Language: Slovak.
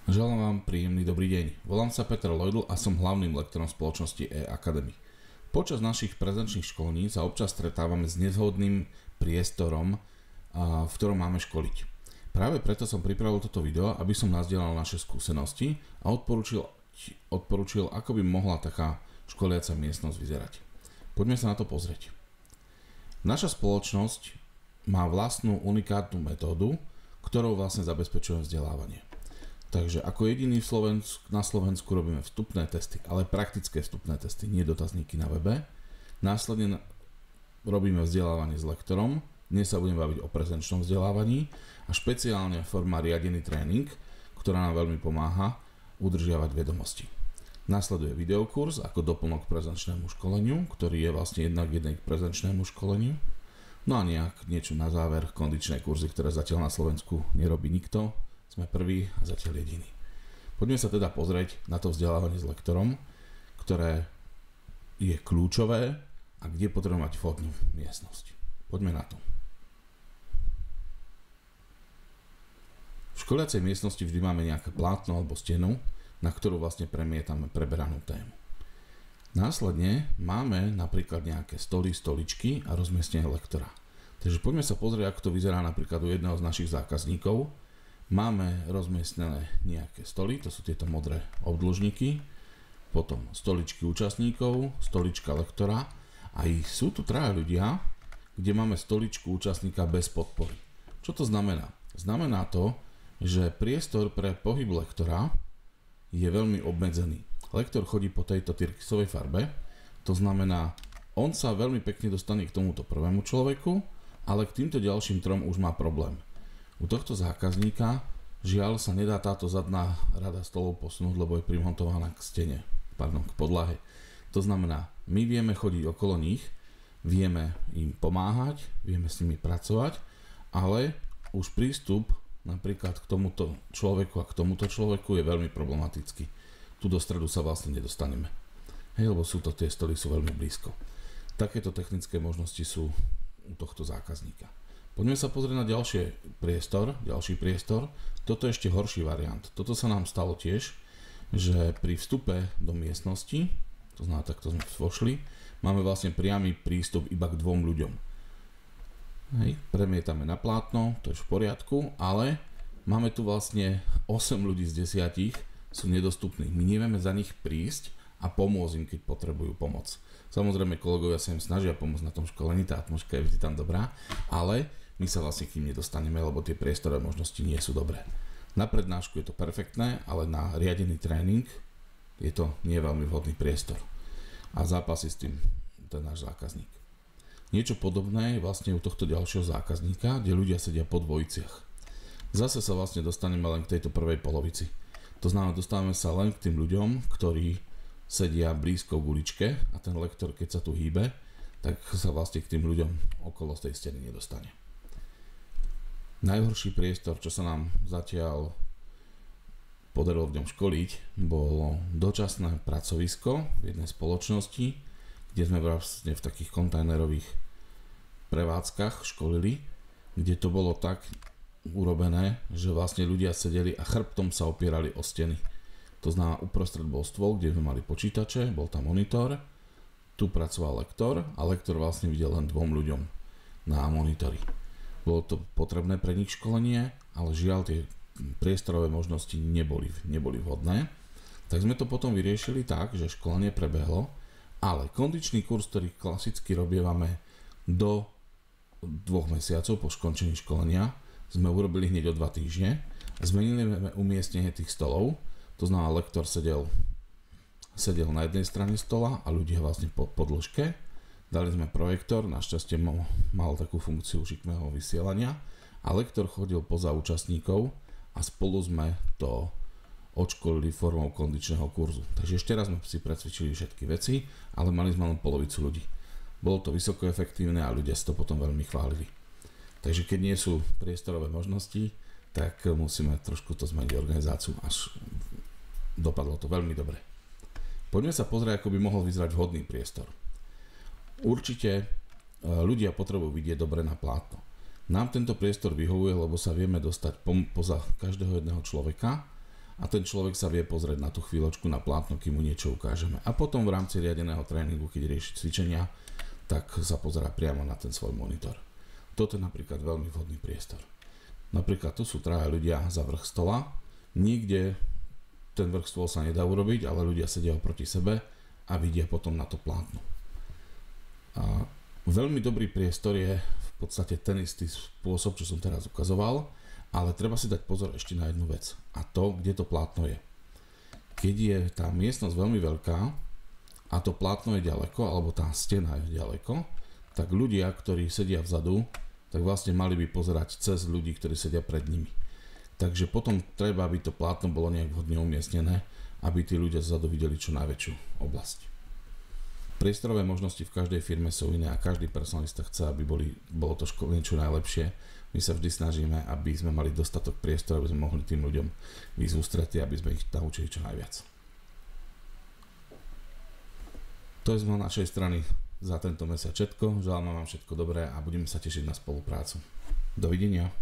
Želám vám príjemný dobrý deň. Volám sa Peter Lojdl a som hlavným lektorom spoločnosti e-Academy. Počas našich prezenčných školní sa občas stretávame s nezhodným priestorom, v ktorom máme školiť. Práve preto som pripravil toto video, aby som nazdielal naše skúsenosti a odporúčil, ako by mohla taká školiaca miestnosť vyzerať. Poďme sa na to pozrieť. Naša spoločnosť má vlastnú unikátnu metódu, ktorou vlastne zabezpečujeme vzdelávanie. Takže ako jediný na Slovensku robíme vstupné testy, ale praktické vstupné testy, nie dotazníky na webe. Následne robíme vzdelávanie s lektorom, dnes sa budeme baviť o prezenčnom vzdelávaní a špeciálne forma riadený tréning, ktorá nám veľmi pomáha udržiavať vedomosti. Nasleduje videokurs ako doplnok k prezenčnému školeniu, ktorý je vlastne jednak k prezenčnému školeniu. No a niečo na záver, kondičné kurzy, ktoré zatiaľ na Slovensku nerobí nikto. Sme prví a zatiaľ jediní. Poďme sa teda pozrieť na to vzdelávanie s lektorom, ktoré je kľúčové a kde potrebujeme mať vhodnú miestnosť. Poďme na to. V školiacej miestnosti vždy máme nejaké plátno alebo stenu, na ktorú vlastne premietame preberanú tému. Následne máme napríklad nejaké stoly, stoličky a rozmiestnenie lektora. Takže poďme sa pozrieť, ako to vyzerá napríklad u jedného z našich zákazníkov. Máme rozmiestnené nejaké stoly, to sú tieto modré obdĺžniky, potom stoličky účastníkov, stolička lektora a sú tu traja ľudia, kde máme stoličku účastníka bez podpory. Čo to znamená? Znamená to, že priestor pre pohyb lektora je veľmi obmedzený. Lektor chodí po tejto tyrkysovej farbe, to znamená, on sa veľmi pekne dostane k tomuto prvému človeku, ale k týmto ďalším trom už má problém. U tohto zákazníka žiaľ sa nedá táto zadná rada stolov posunúť, lebo je primontovaná k podlahe. To znamená, my vieme chodiť okolo nich, vieme im pomáhať, vieme s nimi pracovať, ale už prístup napríklad k tomuto človeku a k tomuto človeku je veľmi problematický. Tu do stredu sa vlastne nedostaneme. Lebo tie stoly sú veľmi blízko. Takéto technické možnosti sú u tohto zákazníka. Poďme sa pozrieť na ďalší priestor. Toto je ešte horší variant. Toto sa nám stalo tiež, že pri vstupe do miestnosti, to znamená, takto sme vošli, máme vlastne priamy prístup iba k dvom ľuďom. Premietame na plátno, to je v poriadku, ale máme tu vlastne 8 ľudí z 10 sú nedostupní. My nevieme za nich prísť a pomôcť im, keď potrebujú pomoc. Samozrejme, kolegovia sa im snažia pomôcť na tom školení, tá atmosféra je vždy tam dobrá, ale my sa vlastne k ním nedostaneme, lebo tie priestorové možnosti nie sú dobré. Na prednášku je to perfektné, ale na riadený tréning je to nie veľmi vhodný priestor. A zápasí s tým ten náš zákazník. Niečo podobné je vlastne u tohto ďalšieho zákazníka, kde ľudia sedia po dvojiciach. Zase sa vlastne dostaneme len k tejto prvej polovici. To znamená, dostávame sa len k tým ľuďom, ktorí sedia blízko k uličke a ten lektor, keď sa tu hýbe, tak sa vlastne k tým ľuďom okolo tej steny nedostane. Najhorší priestor, čo sa nám zatiaľ podarilo v ňom školiť, bolo dočasné pracovisko v jednej spoločnosti, kde sme vlastne v takých kontajnerových prevádzkach školili, kde to bolo tak urobené, že vlastne ľudia sedeli a chrbtom sa opierali o steny. To znamená, uprostred bol stôl, kde sme mali počítače, bol tam monitor, tu pracoval lektor a lektor vlastne videl len dvom ľuďom na monitori. Bolo to potrebné pre nich školenie, ale žiaľ tie priestorové možnosti neboli vhodné. Tak sme to potom vyriešili tak, že školenie prebehlo, ale kondičný kurz, ktorý klasicky robievame do 2 mesiacov po skončení školenia, sme urobili hneď o 2 týždne. Zmenili sme umiestnenie tých stolov, to znamená, lektor sedel na jednej strane stola a ľudia vlastne po dĺžke. Dali sme projektor, našťastie mal takú funkciu šikmého vysielania a lektor chodil poza účastníkov a spolu sme to odškolili formou kondičného kurzu. Takže ešte raz sme si precvičili všetky veci, ale mali sme len polovicu ľudí. Bolo to vysoko efektívne a ľudia si to potom veľmi chválili. Takže keď nie sú priestorové možnosti, tak musíme trošku to zmeniť organizáciu, až dopadlo to veľmi dobre. Poďme sa pozrieť, ako by mohol vyzerať vhodný priestor. Určite ľudia potrebujú vidieť dobre na plátno. Nám tento priestor vyhovuje, lebo sa vieme dostať poza každého jedného človeka a ten človek sa vie pozrieť na tú chvíľočku na plátno, kým mu niečo ukážeme. A potom v rámci riadeného tréningu, keď rieši cvičenia, tak sa pozerá priamo na ten svoj monitor. Toto je napríklad veľmi vhodný priestor. Napríklad tu sú traja ľudia za vrch stola, nikde ten vrch stôl sa nedá urobiť, ale ľudia sedia oproti sebe a vidia potom na to plátno. A veľmi dobrý priestor je v podstate ten istý spôsob, čo som teraz ukazoval, ale treba si dať pozor ešte na jednu vec, a to, kde to plátno je. Keď je tá miestnosť veľmi veľká a to plátno je ďaleko, alebo tá stena je ďaleko, tak ľudia, ktorí sedia vzadu, tak vlastne mali by pozerať cez ľudí, ktorí sedia pred nimi. Takže potom treba, aby to plátno bolo nejak vhodne umiestnené, aby tí ľudia zadu videli čo najväčšiu oblasť. Priestorové možnosti v každej firme sú iné a každý personalista chce, aby bolo to školenie čo najlepšie. My sa vždy snažíme, aby sme mali dostatok priestoru, aby sme mohli tým ľuďom ísť v ústrety, aby sme ich naučili čo najviac. To je z našej strany za tento mesiac všetko. Želám vám všetko dobré a budeme sa tešiť na spoluprácu. Dovidenia.